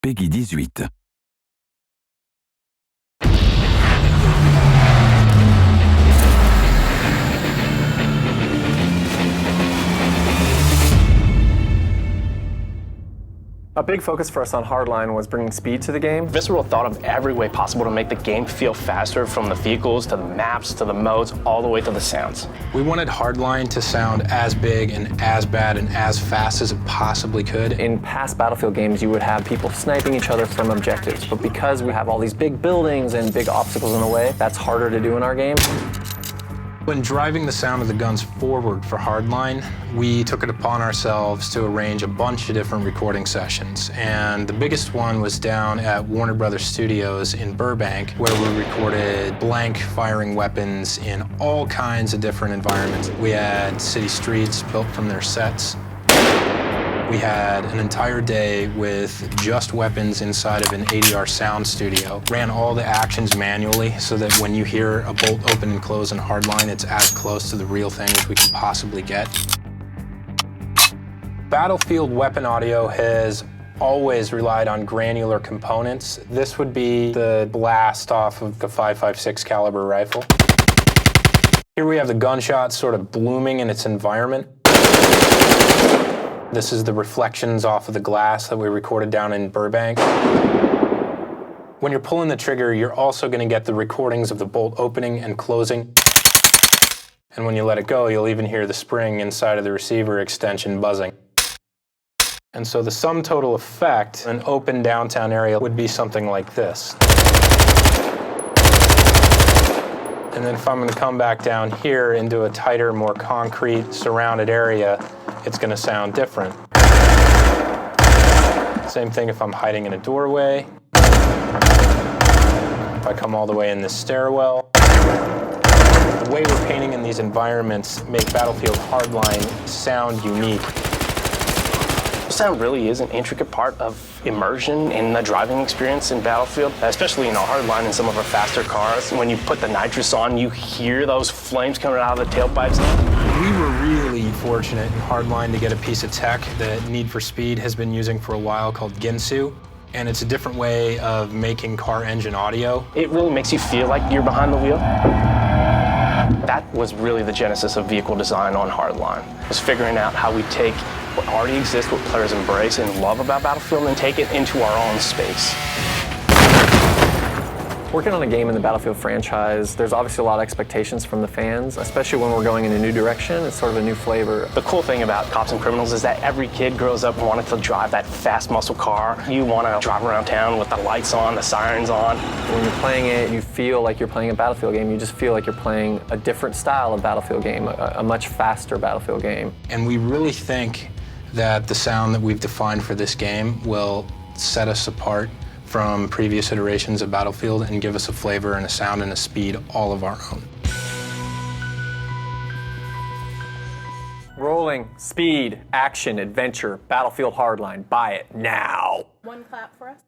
Peggy 18. A big focus for us on Hardline was bringing speed to the game. Visceral thought of every way possible to make the game feel faster, from the vehicles to the maps to the modes, all the way to the sounds. We wanted Hardline to sound as big and as bad and as fast as it possibly could. In past Battlefield games, you would have people sniping each other from objectives, but because we have all these big buildings and big obstacles in the way, that's harder to do in our game. When driving the sound of the guns forward for Hardline, we took it upon ourselves to arrange a bunch of different recording sessions. And the biggest one was down at Warner Brothers Studios in Burbank, where we recorded blank firing weapons in all kinds of different environments. We had city streets built from their sets. We had an entire day with just weapons inside of an ADR sound studio. Ran all the actions manually so that when you hear a bolt open and close in Hardline, it's as close to the real thing as we could possibly get. Battlefield weapon audio has always relied on granular components. This would be the blast off of the 5.56 caliber rifle. Here we have the gunshot sort of blooming in its environment. This is the reflections off of the glass that we recorded down in Burbank. When you're pulling the trigger, you're also going to get the recordings of the bolt opening and closing. And when you let it go, you'll even hear the spring inside of the receiver extension buzzing. And so the sum total effect in an open downtown area would be something like this. And then if I'm going to come back down here into a tighter, more concrete, surrounded area, it's going to sound different. Same thing if I'm hiding in a doorway. If I come all the way in this stairwell. The way we're painting in these environments make Battlefield Hardline sound unique. Sound really is an intricate part of immersion in the driving experience in Battlefield, especially in our Hardline and some of our faster cars. When you put the nitrous on, you hear those flames coming out of the tailpipes. We were really fortunate in Hardline to get a piece of tech that Need for Speed has been using for a while called Ginsu. And it's a different way of making car engine audio. It really makes you feel like you're behind the wheel. That was really the genesis of vehicle design on Hardline, was figuring out how we take what already exists, what players embrace and love about Battlefield, and take it into our own space. Working on a game in the Battlefield franchise, there's obviously a lot of expectations from the fans, especially when we're going in a new direction. It's sort of a new flavor. The cool thing about Cops and Criminals is that every kid grows up wanting to drive that fast muscle car. You want to drive around town with the lights on, the sirens on. When you're playing it, you feel like you're playing a Battlefield game. You just feel like you're playing a different style of Battlefield game, a much faster Battlefield game. And we really think that the sound that we've defined for this game will set us apart from previous iterations of Battlefield and give us a flavor and a sound and a speed all of our own. Rolling, speed, action, adventure, Battlefield Hardline. Buy it now. One clap for us.